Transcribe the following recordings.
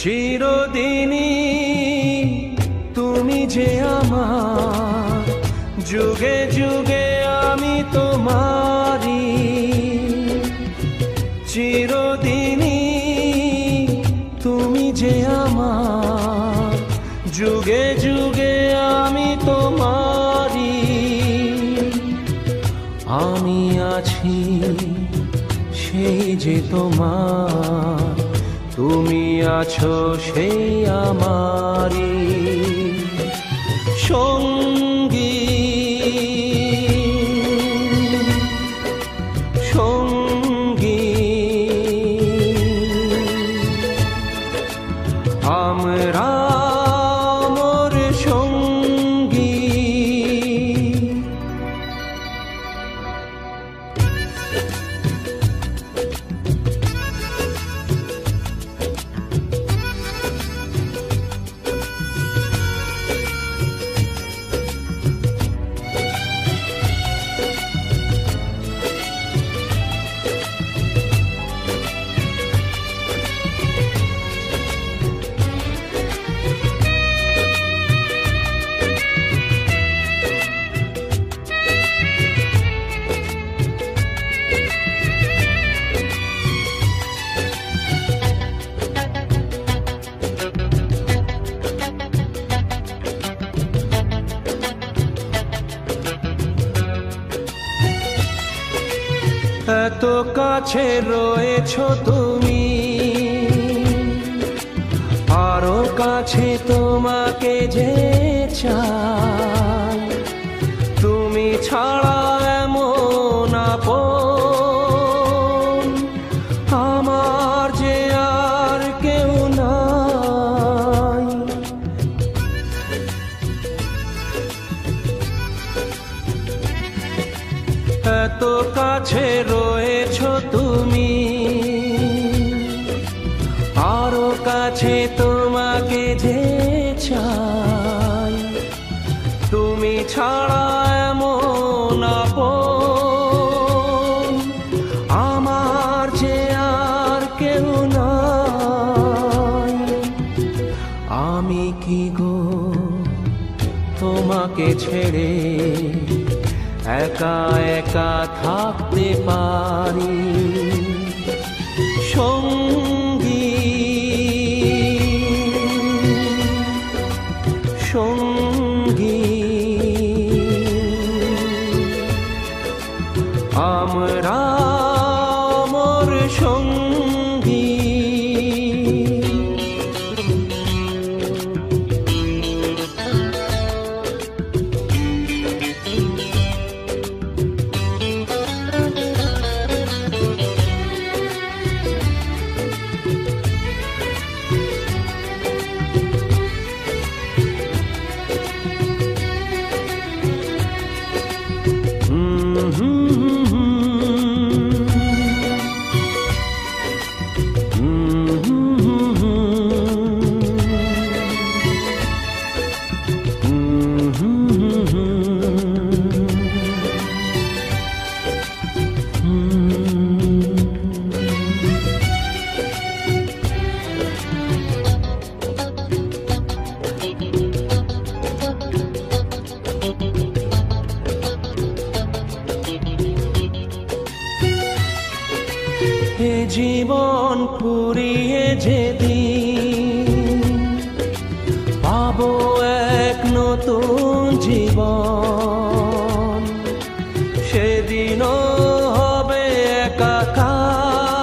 চিরদিনই তুমি যে আমার, যুগে যুগে আমি তোমারি। চিরদিনই তুমি যে আমার, যুগে যুগে আমি তোমারি। আমি আছি সেই যে তোমার, তুমি আছো সেই আমারি সঙ্গী। সঙ্গী আমরা মোর সঙ্গী। এত কাছে রয়েছো তুমি, আরো কাছে তোমাকে যে চাই। তুমি ছাড়া এমন আপন আমার যে আর কেউ নাই। এত কাছে রয়েছো তুমি, আরো কাছে তোমাকে যে চাই। তুমি ছাড়া এমন আপন আমার যে আর কেউ নাই। আমি কি গো তোমাকে ছেড়ে একা একা থাকতে পারি সঙ্গী। সঙ্গী আমরা মোর সঙ্গী। এ জীবন ফুরিয়ে যেদিন পাবো এক নতুন জীবন, সেদিনও হবে একাকার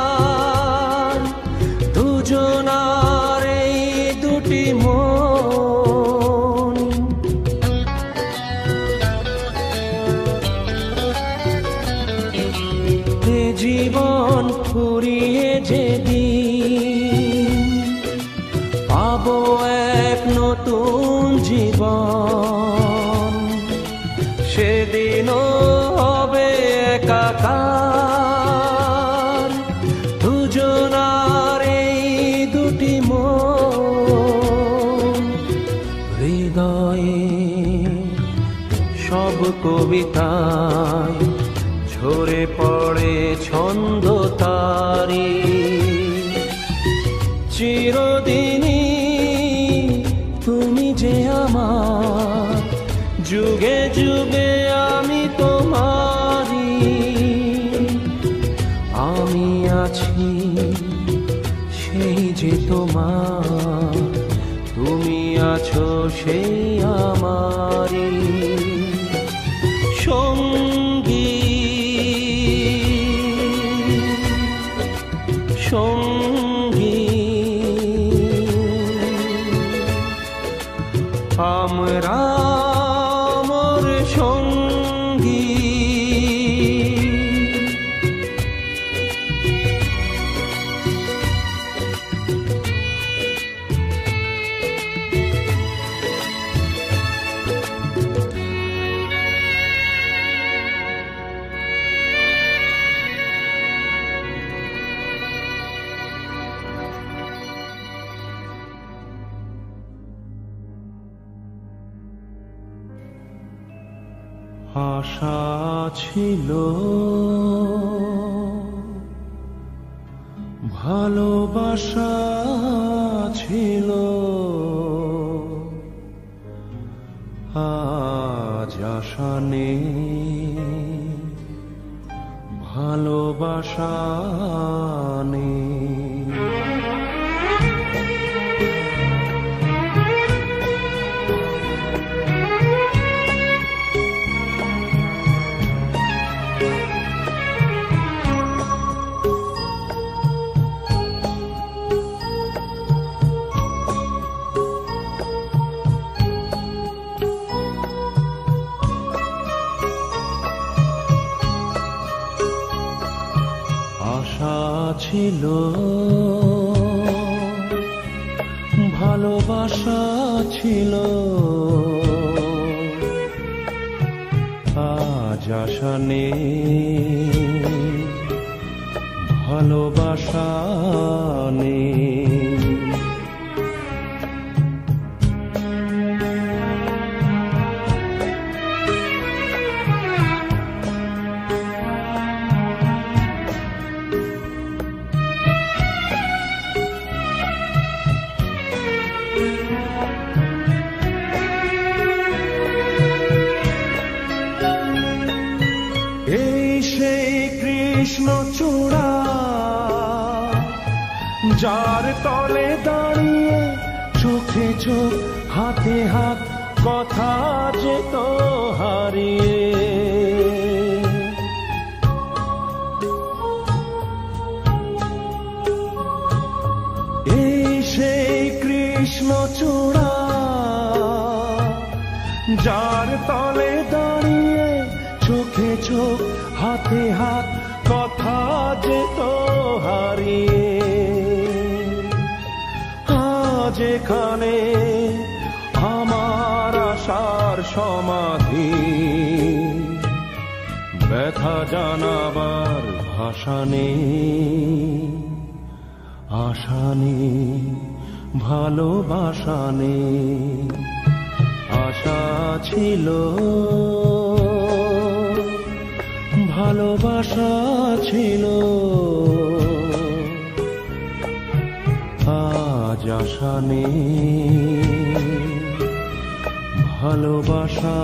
দুজনার এই দুটি মন। এ জীবন ফুরিয়ে যেদিন পাবো এক নতুন জীবন, সেদিনও হবে একাকার দুজনার এই দুটি মন। হৃদয়ে সব কবিতায় ঝরে পড়ে ছন্দ তারি। চিরদিনই আমার, যুগে যুগে আমি তোমারি। আমি আছি সেই যে তোমার, তুমি আছো সেই আমারি সঙ্গী। সঙ্গী আমরা আমার সঙ্গী। আশা ছিল, ভালোবাসা ছিল, আজ আশা নেই, ভালোবাসা নেই। আশা ছিল, ভালোবাসা ছিল, আজ আশা নেই, ভালোবাসা নেই। এই সেই কৃষ্ণচূড়া, যার তলে দাঁড়িয়ে চোখে চোখ হাতে হাত কথা যেত হারিয়ে। এই সেই কৃষ্ণচূড়া, যার তলে দাঁড়িয়ে চোখে চোখ হাতে হাত কথা যেত হারিয়ে। আজ এখানে আমার আশার সমাধি, ব্যথা জানাবার ভাষা নেই, আশা নেই, ভালোবাসা নেই। আশা ছিল, ভালোবাসা ছিল, আজ আশা নেই, ভালোবাসা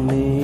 নেই।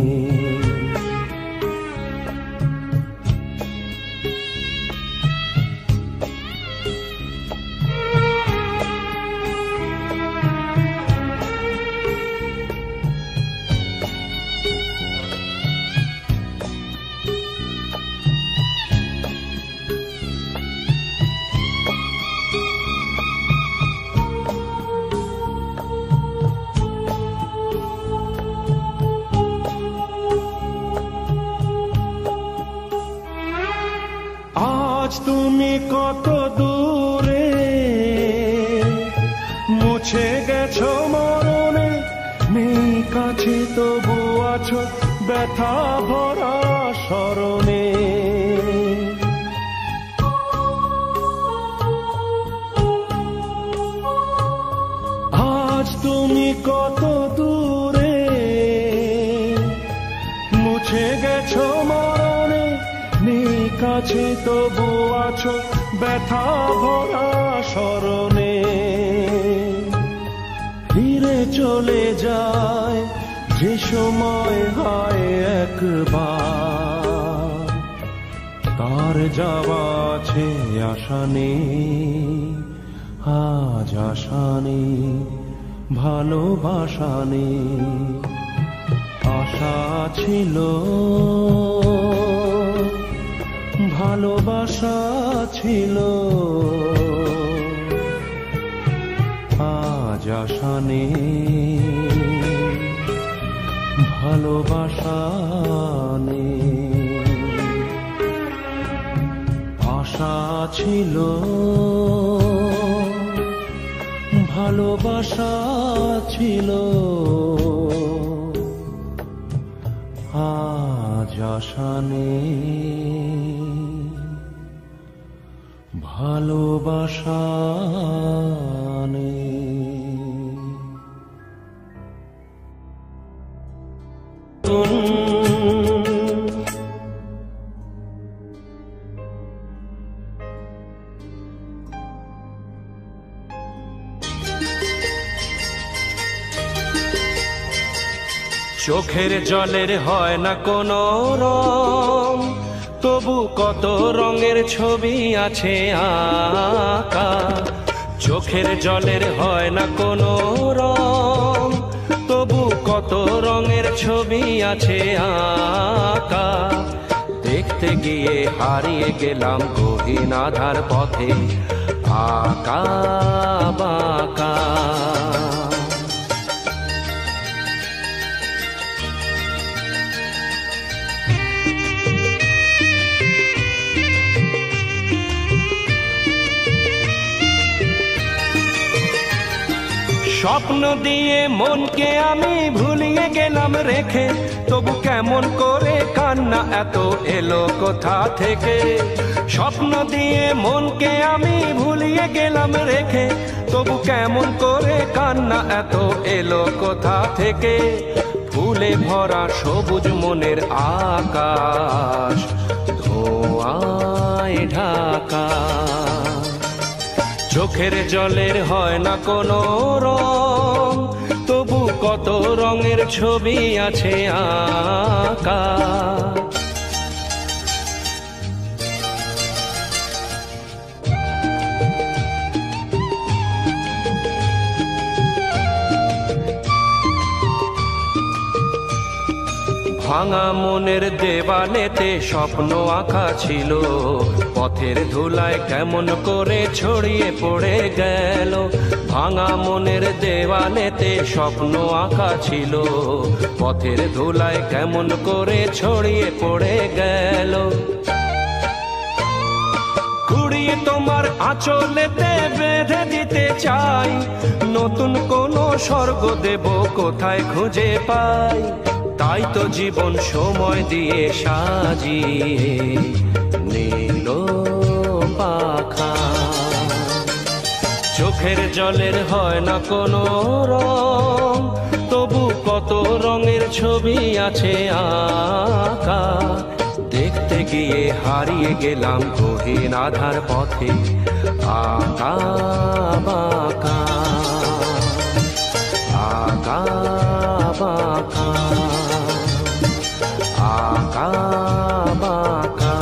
আজ তুমি কত দূরে, মুছে গেছো মরণে, নেই কাছে তবু আছো ব্যথা ভরা স্মরণে। আজ তুমি কত দূরে, মুছে গেছো মরণে, নেই কাছে তবু আছো ব্যথা ভরা স্মরণে। ফিরে চলে যায়, যে সময় হয় একবার, তার যাওয়া আছে আশা নেই, আজ আশা নেই, ভালোবাসা নেই। আশা ছিল, ভালোবাসা ছিল, আজ আশা নেই, ভালোবাসা নেই। আশা ছিল, ভালোবাসা ছিল, আজ আশা নেই, ভালোবাসা নেই। চোখের জলের হয় না কোনো রং, তবু কত রঙের ছবি আছে আঁকা। চোখের জলের হয় না কোনো রং, তবু কত রঙের ছবি আছে আঁকা। দেখতে গিয়ে হারিয়ে গেলাম গহীন আধার পথে, আঁকা বাঁকা। স্বপ্ন দিয়ে মনকে আমি ভুলিয়ে গেলাম রেখে, তবু কেমন করে কান্না এত এলো কোথা থেকে। স্বপ্ন দিয়ে মনকে আমি ভুলিয়ে গেলাম রেখে, তবু কেমন করে কান্না এত এলো কোথা থেকে। ফুলে ভরা সবুজ মনের আকাশ ধোঁয়ায় ঢাকা। চোখের জলের হয় না কোনো রং, তবু কত রঙের ছবি আছে আঁকা। ভাঙা মনের দেওয়ালেতে স্বপ্ন আঁকা ছিল, পথের ধুলায় কেমন করে ছড়িয়ে পড়ে গেল। ভাঙা মনের দেওয়ালেতে স্বপ্ন আঁকা ছিল, পথের ধুলায় কেমন করে ছড়িয়ে পড়ে গেল। কুড়িয়ে তোমার আঁচলেতে বেঁধে দিতে চাই, নতুন কোন স্বর্গ দেব কোথায় খুঁজে পাই। তাই তো জীবন সময় দিয়ে সাজিয়ে নিল পাখা। চোখের জলের হয় না কোনো রং, তবু কত রঙের ছবি আছে আঁকা। দেখতে গিয়ে হারিয়ে গেলাম গহীন আধার পথে, আঁকা বাঁকা, আঁকা বাঁকা, আঁকা বাঁকা।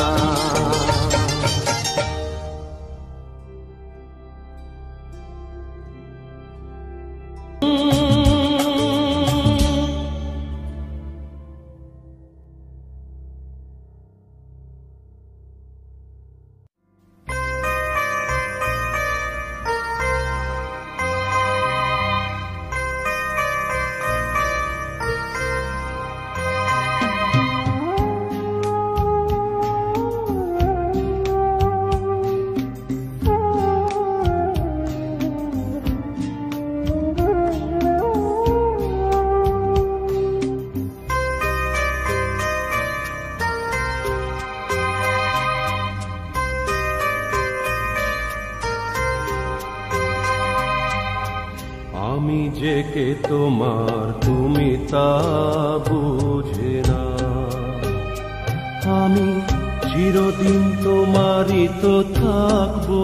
আমি যে কে তোমার তুমি তা বুঝে না, আমি চিরদিন তোমারই তো থাকবো।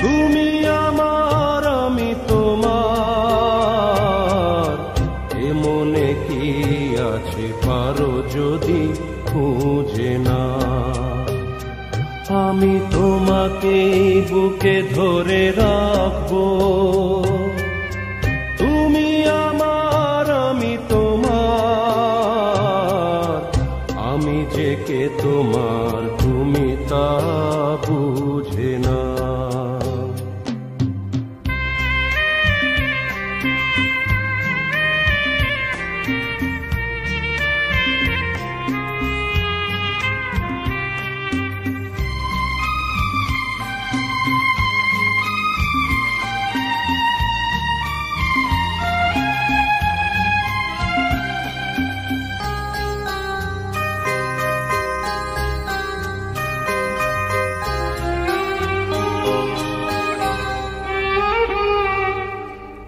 তুমি আমার আমি তোমার, থেকে ধরে রাখবো। তুমি আমার, আমি তোমার, আমি যে কে তোমার তুমি তা বুঝে না।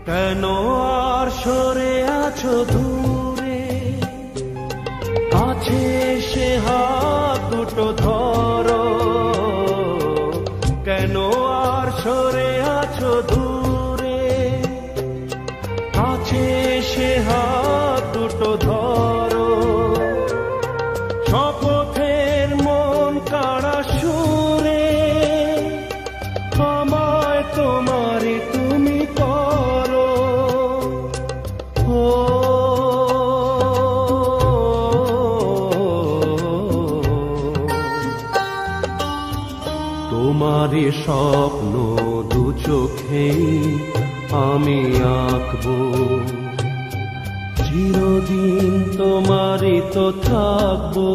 কেন আর সরে আছো দূরে, কাছে এসে হাত দুটো ধরো। কেন আর সরে আছো দূরে, কাছে এসে হাত দুটো ধরো। শপথের মন কাড়া সুরে আমায় তোমারই তুমি করো। তোমারই স্বপ্ন দু চোখেই আমি আঁকবো, চিরদিন তোমারই তো থাকবো।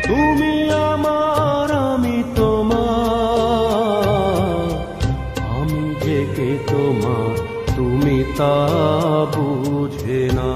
তুমি আমার, আমি তোমার, আমি যে কে তোমার তুমি তা বুঝে না।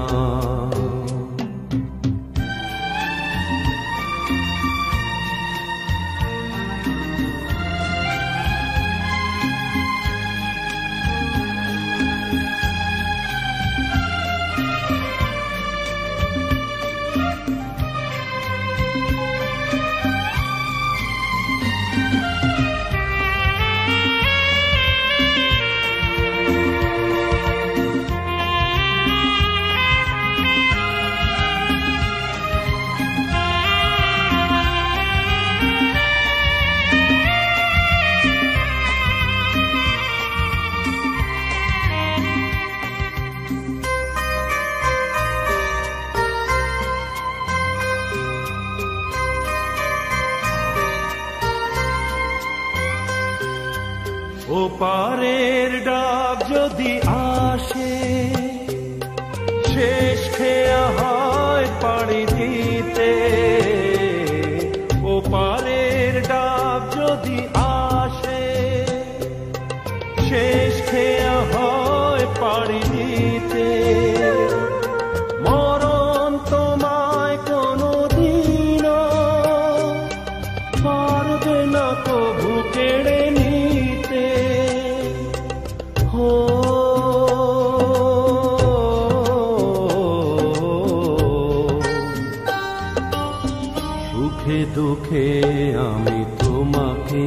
ওপারের ডাক যদি আসে, শেষ খেয়া হয় পাড়ি দিতে। ওপারের ডাক যদি আসে, শেষ খেয়া হয় পাড়ি দিতে। মরণ তোমায় কোনোদিনও পারবে না কভু কেড়ে নিতে। সুখে দুঃখে আমি তোমাকে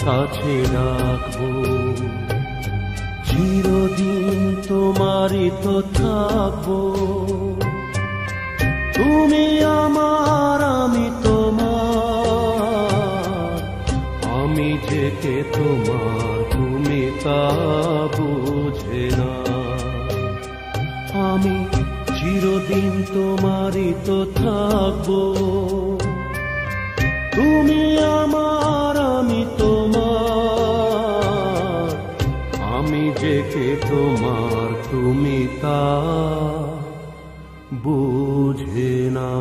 কাছে রাখবো, চিরদিন তোমারই তো থাকবো। তুমি আমার, আমি তোমার, আমি যে কে তোমার তুমি তা বুঝে না। আমি চিরদিন তোমারই তো থাকবো। তুমি আমার, আমি তোমার, আমি যে কে তোমার তুমি তা বুঝে না।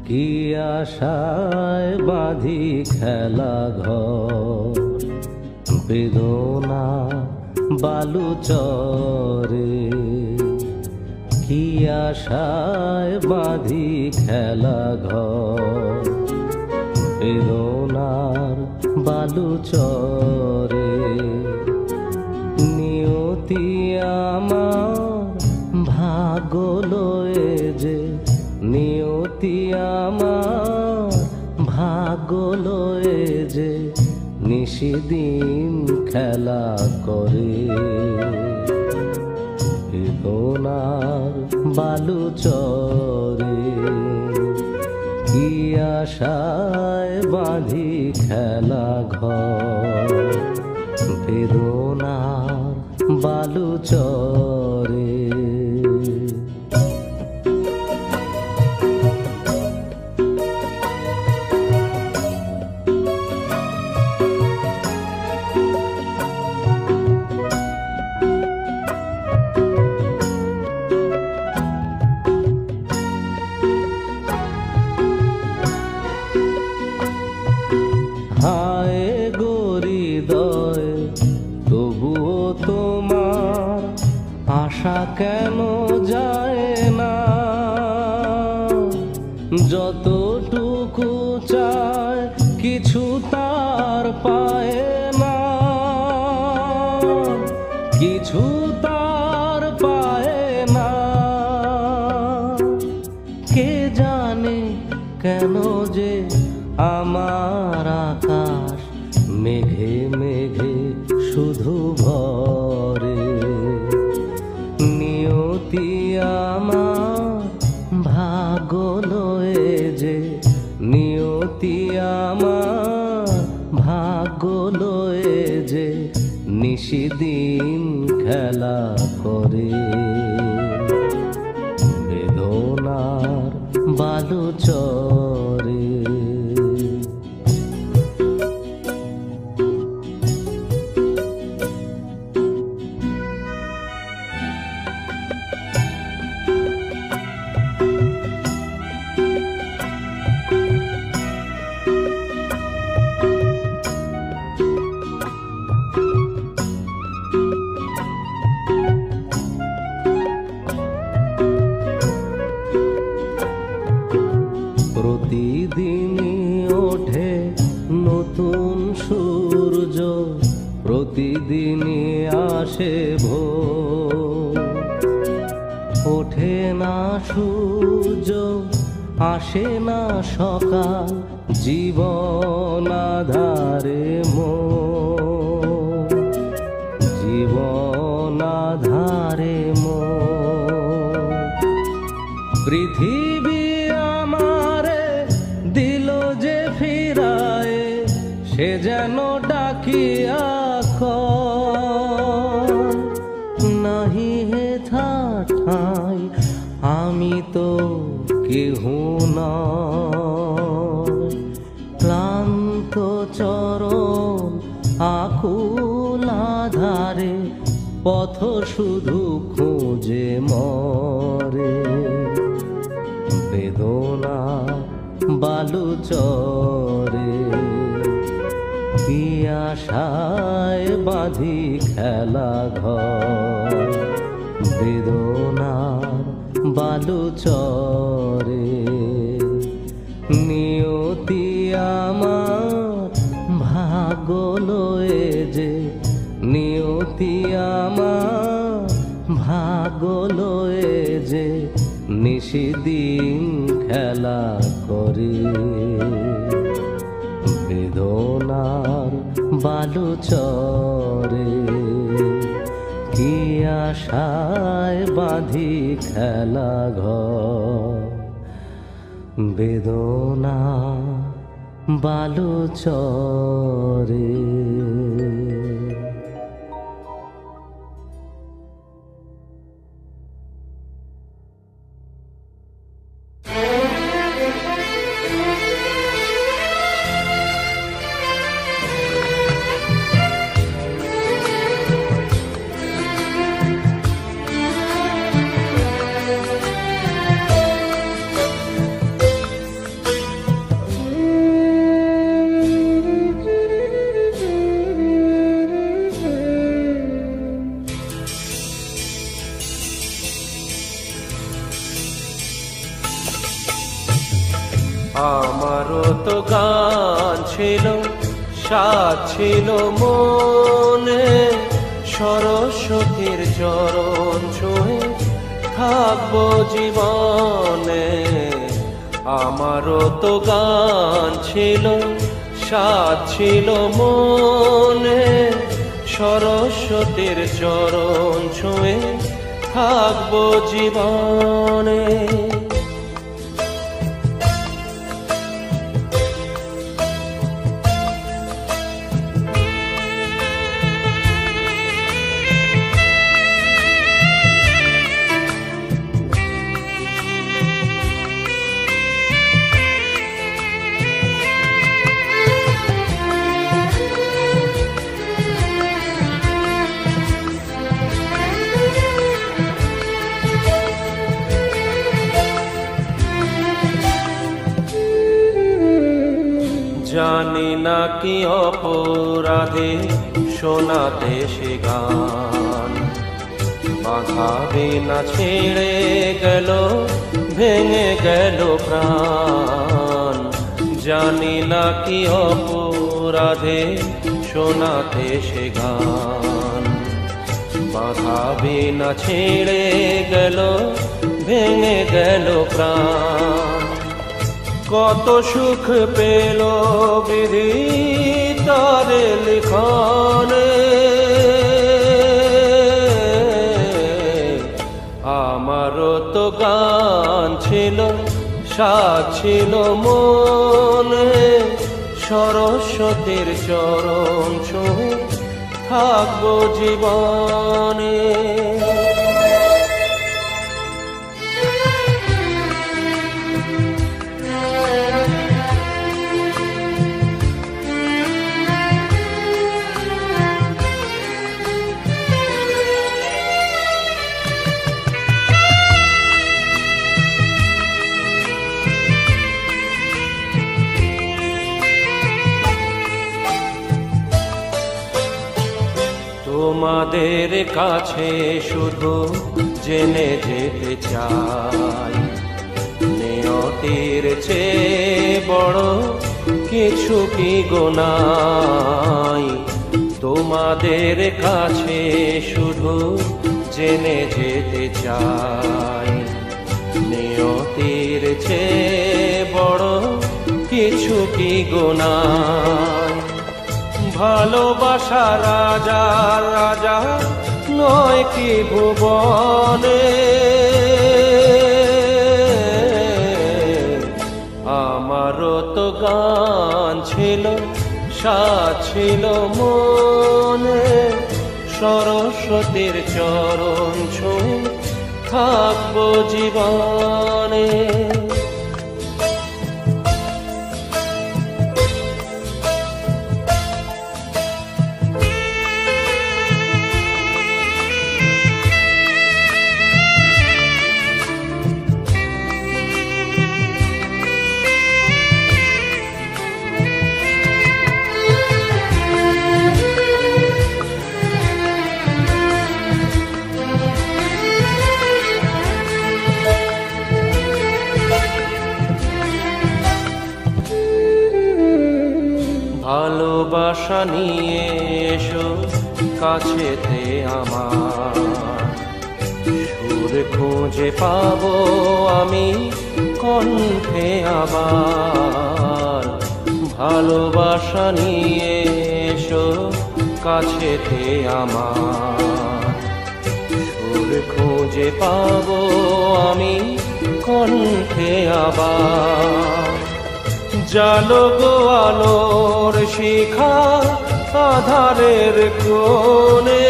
কি আশায় বাঁধি খেলা ঘর, বেদনা বালু চরে। কি আশায় বাঁধি খেলা ঘর, বেদনার বালুচরে। নিয়তি আমার ভাগ্য লয়ে যে, নিয়তি আমার ভাগ্য লয়ে যে নিশিদিন খেলা করে। বেদনার বালুচরে কি আশায় বাঁধি খেলা ঘর। বেদনার বালুচরে। হায় গরিদয় তবুও তোমার আশা কেন যায় না। যতটুকু চায় কিছু তার পায় না, কিছু তার পায় না। কে জানে কেন যে আমার আকাশ মেঘে মেঘে শুধু ভরে। নিয়তি আমার ভাগ্য লয়ে যে, নিয়তি আমার ভাগ্য লয়ে যে নিশিদিন খেলা করে। বেদনার বালুচরে। প্রতিদিনই ওঠে নতুন সূর্য, প্রতিদিনই আসে ভোর। ওঠে না সূর্য, আসে না সকাল, জীবন আধারে মোর, জীবন আধারে মোর। পৃথিবী সে যেন ডাকিয়া নাহি হে ঠাই, আমি তো কেহু নয়। ক্লান্ত চরণ আকুল আধারে পথ শুধু খুঁজে মরে। বেদনা বালুচরে কি আশায় বাঁধি খেলা ঘর। বেদনার বালুচরে। নিয়তি আমার ভাগ্য লয়ে যে, নিয়তি আমার ভাগ্য লয়ে যে নিশিদিন খেলা করে। বেদনার বালুচরে কি আশায় বাঁধি খেলা ঘর। বেদনা বালুচরে। আমারও তো গান ছিল সাধ ছিল মনে, সরস্বতীর চরণ ছুঁয়ে থাকবো জীবনে। আমারও তো গান ছিল, সাধ ছিল মনে, সরস্বতীর চরণ ছুঁয়ে থাকবো জীবনে। জানি না কি অপরাধে শোনাতে সে গান, বাঁধাবে না ছেড়ে গেল, ভেঙে গেল প্রাণ। জানি না কি অপরাধে শোনাতে সে গান, বাঁধাবে না ছেড়ে গেল, ভেঙে গেল প্রাণ। কত সুখ পেল বিধি তার লিখনে, আমারও তো গান ছিল, সাধ ছিল মনে, সরস্বতীর চরণ ছুঁয়ে থাকবো জীবনে। তোমাদের কাছে শুধু জেনে যেতে চাই, নিয়তির চেয়ে বড় কিছু কি গোনাই। তোমাদের কাছে শুধু জেনে যেতে চাই, নিয়তির চেয়ে বড় কিছু কি গোনাই। ভালোবাসা রাজা রাজা নয় কি ভুবনে, আমারও তো গান ছিল, সাধ ছিল মনে, সরস্বতীর চরণ ছুঁয়ে থাকবো জীবনে। ভালোবাসা নিয়ে এসো কাছেতে আমার, সুর খুঁজে পাবো আমি কণ্ঠে আবার। ভালোবাসা নিয়ে এসো কাছেতে আমার, সুর খুঁজে পাবো আমি কণ্ঠে আবার। জালো গো আলোর শিখা আধারের কোণে,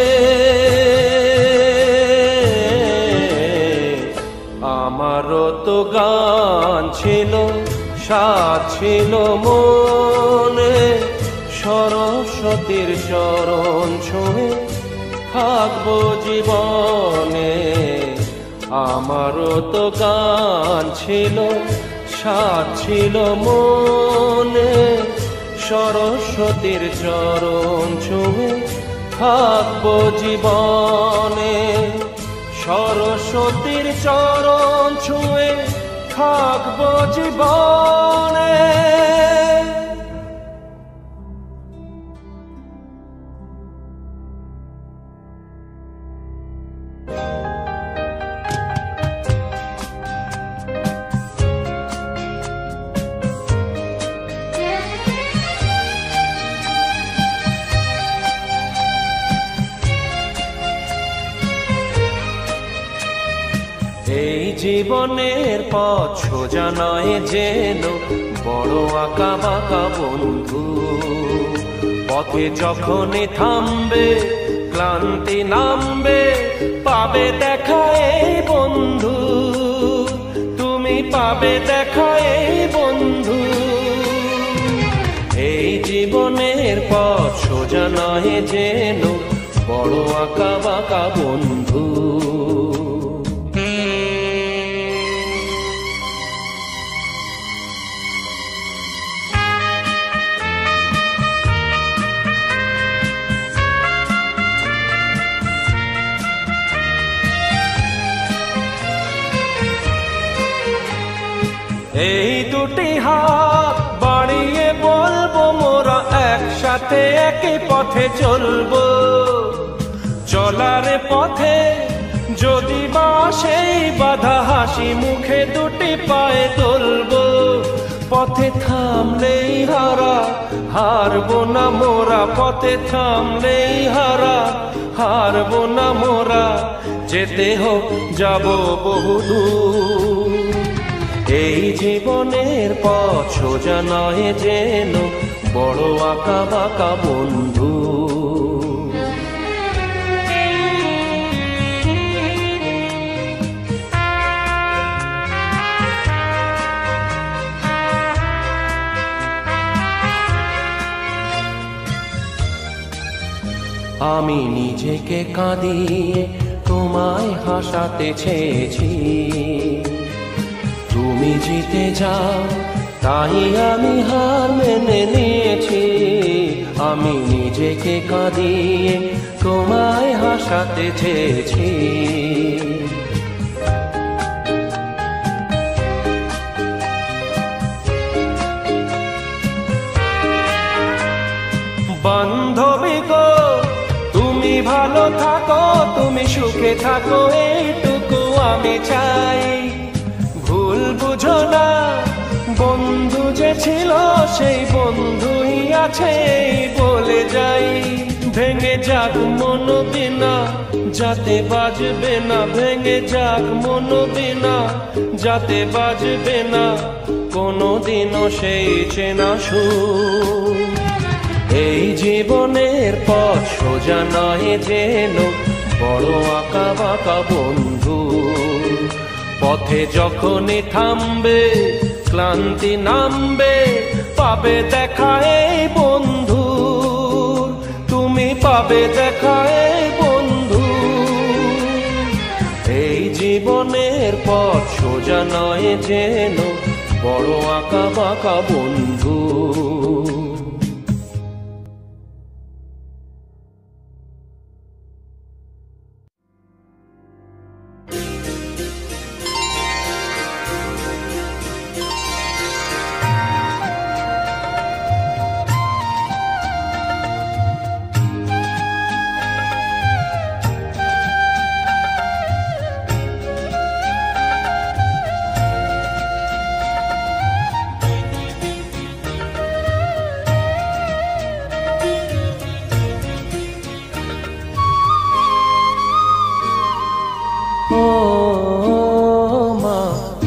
আমারও তো গান ছিল, সাধ ছিল মনে, সরস্বতীর চরণ ছুঁয়ে থাকবো জীবনে। আমারও তো গান ছিল, সাধ ছিল মনে, সরস্বতীর চরণ ছুঁয়ে থাকবো জীবনে। সরস্বতীর চরণ ছুঁয়ে থাকবো জীবনে। এই জীবনের পথ সোজা নয় যেন বড় আঁকা বাঁকা বন্ধু, পথে যখনই থামবে ক্লান্তি নামবে পাবে দেখা এই বন্ধু, তুমি পাবে দেখা এই বন্ধু। এই জীবনের পথ সোজা নয় যেন বড় আঁকা বাঁকা বন্ধু। এই দুটি হাত বাড়িয়ে বলবো মোরা একসাথে একই পথে চলবো, চলার পথে যদি বা সেই বাধা হাসি মুখে দুটি পায়ে তুলবো, পথে থামলেই হারা হারবো না মোরা, পথে থামলেই হারা হারবো না মোরা, যেতে হোক যাবো বহুদূর। এই জীবনের পথ সোজা নয় যেন বড় আঁকা বাঁকা বন্ধু। আমি নিজেকে কাঁদিয়ে তোমায় হাসাতে চেয়েছি, তুমি জিতে যাও তাই আমি হার মেনে নিয়েছি। আমি নিজেকে কাঁদিয়ে তোমায় হাসাতে চেয়েছি, বান্ধবী গো তুমি ভালো থাকো, তুমি সুখে থাকো এইটুকু আমি চাই। ভুল বুঝো না বন্ধু যে ছিল সেই বন্ধুই আছে বলে যাই। ভেঙে যাক মন বিনা যাতে বাজবে না, ভেঙে যাক মন বিনা যাতে বাজবে না কোনোদিনও সেই চেনা সুর। এই জীবনের পথ সোজা নয় যেন বড় আঁকা বাঁকা বন্ধু, পথে যখনই থামবে ক্লান্তি নামবে পাবে দেখা এই বন্ধু, তুমি পাবে দেখা এই বন্ধু। এই জীবনের পথ সোজা নয় যেন বড় আঁকা বাঁকা বন্ধু।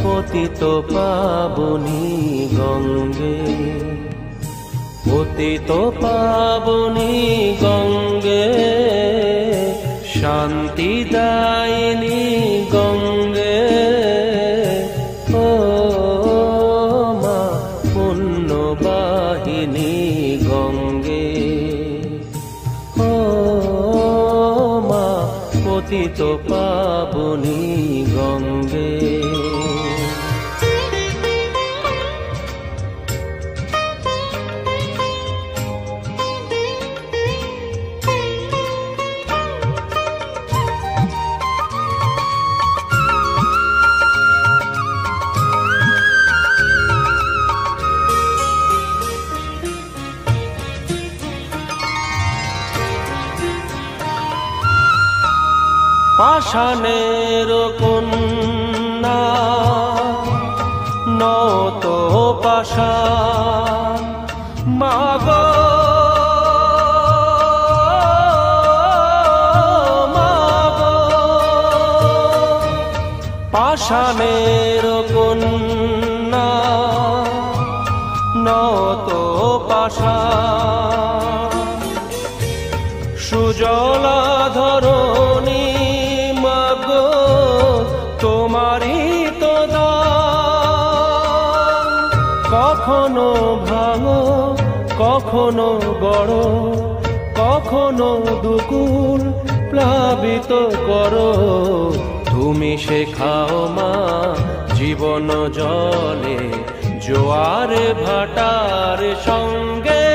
পতিত পাবনী গঙ্গে, পতিত পাবনী গঙ্গে, শান্তি দায়িনী গঙ্গে। ও মা পুণ্যবাহিনী গঙ্গে, ও মা পতিত পাবনী গঙ্গে। পাষাণের কন্যা নত পাষাণ মাগো পাষাণের কন্যা নত পাষাণ সুজলা ধরণী মাগো তোমারই তো দান কখনো ভাঙো কখনো গড় কখনো দুকুল প্লাবিত করো তুমি শেখাও মা জীবন জলে জোয়ার ভাটার সঙ্গে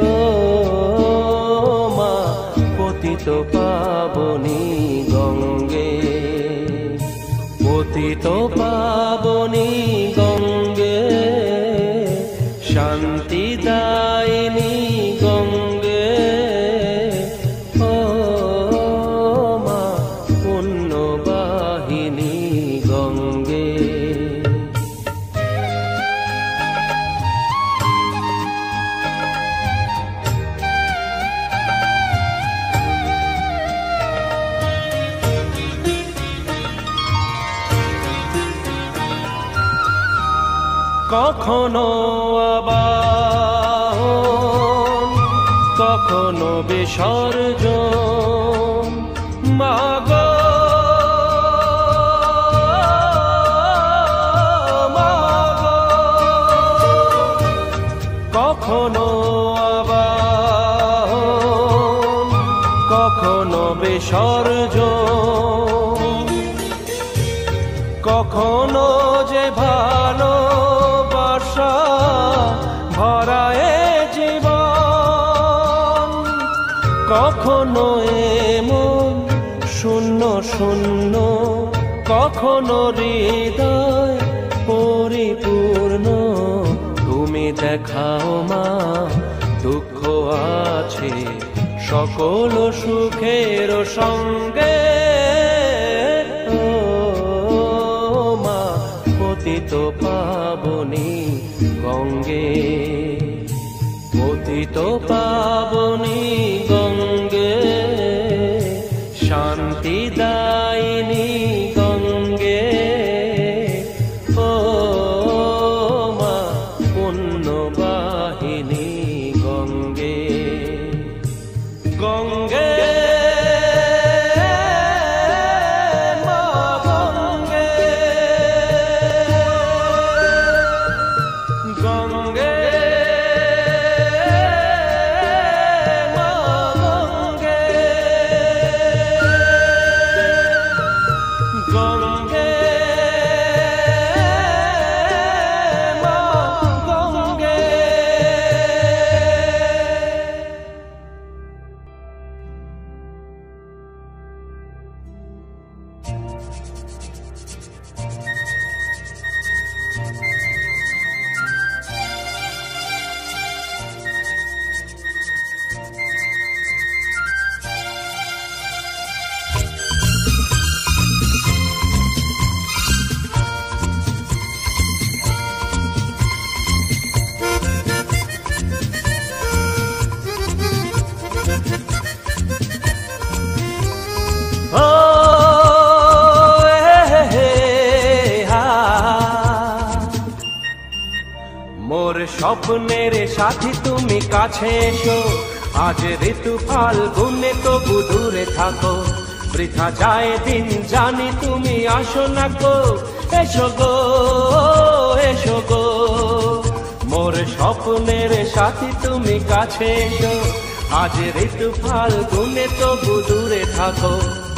ও মা পতিত পাবনী গঙ্গে পতিত পাবনী গঙ্গে শান্তি দায়িনী গঙ্গে ও মা পুণ্যবাহিনী গঙ্গে কখনো আবাহন কখনো বিসর্জন মাগো মাগো কখনো আবাহন কখনো বিসর্জন কখনো যে ভালো ভরায় জীবন কখনো এমন শূন্য শূন্য কখনো হৃদয় পরিপূর্ণ তুমি দেখাও মা দুঃখ আছে সকল সুখের সঙ্গে ও মা পতিত পাবনী গঙ্গে পতিত পাবনী গঙ্গে শান্তি দায়িনী গঙ্গে ও মা পুণ্যবাহিনী গঙ্গে গঙ্গে মোর স্বপ্নের সাথী তুমি কাছে এসো আজ ঋতু ফাল্গুনে তবু দূরে থাকো বৃথা যায় দিন জানি তুমি আসো না গো এসো গো এসো গো মোর স্বপ্নের সাথী তুমি কাছে এসো আজ ঋতু ফাল্গুনে তবু দূরে থাকো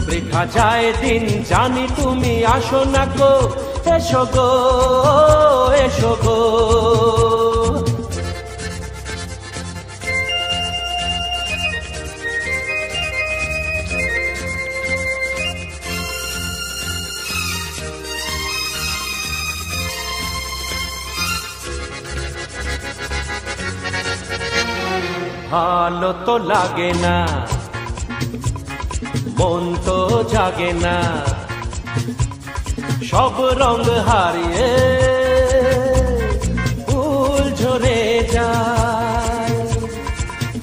বৃথা যায় দিন জানি তুমি আসো না গো এসো গো এসো গো ভালো তো লাগে না মন তো জাগে না, সব রং হারিয়ে ফুল ঝরে যায়।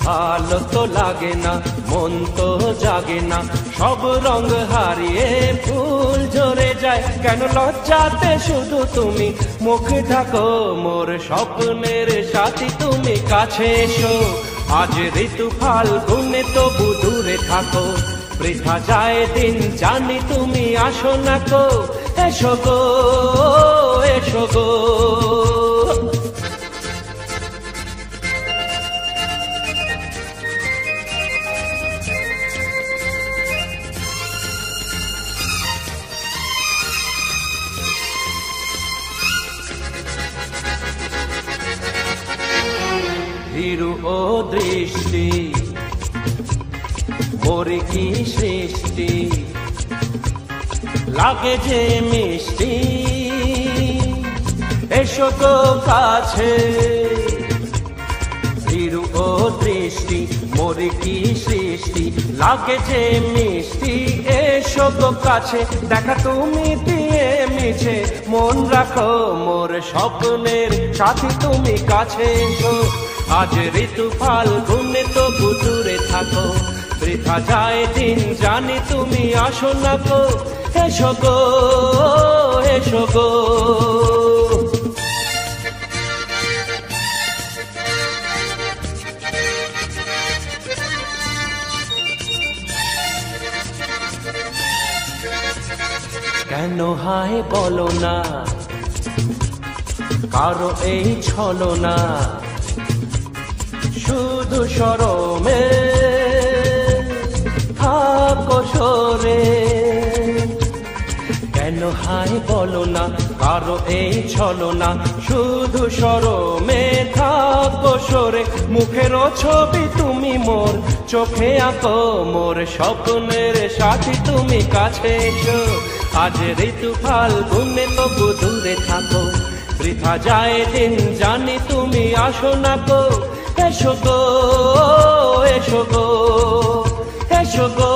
ভালো তো লাগে না, মন তো জাগে না, সব রং হারিয়ে ফুল ঝরে যায়। কেন লজ্জাতে শুধু তুমি মুখ ঢাকো, মোর স্বপ্নের সাথী তুমি কাছে এসো। আজ ঋতু ফাল্গুনে তবু দূরে থাকো, বৃথা যায় দিন জানি তুমি আসো না কো। এসো গো, এসো গো। ভীরু ও দৃষ্টি মোরে কি সৃষ্টি, লাগে যে মিষ্টি। এসো গো কাছে, ভীরু ও দৃষ্টি মোরে কি সৃষ্টি, লাগে যে মিষ্টি। এসো গো কাছে, দেখা তুমি দিয়ে মিছে মন রাখো, মোর স্বপ্নের সাথী তুমি কাছে এসো। আজ ঋতু ফাল্গুনে তবু দূরে থাকো, বৃথা যায় দিন জানি তুমি আসো না গো। এসো গো, এসো গো। কেন হায় বলো না, কারো এই ছলনা, শুধু শরমে থাকো সরে। কেন হায় বলো না, কারো এই ছলনা, শুধু শরমে থাকো সরে। মুখের ছবি তুমি মোর চোখে আঁকো, মোর স্বপ্নের সাথী তুমি কাছে এসো। আজ ঋতু ফাল্গুনে তবু দূরে থাকো, বৃথা যায় দিন জানি তুমি আসো না গো। এসো গো, এসো গো, এসো গো।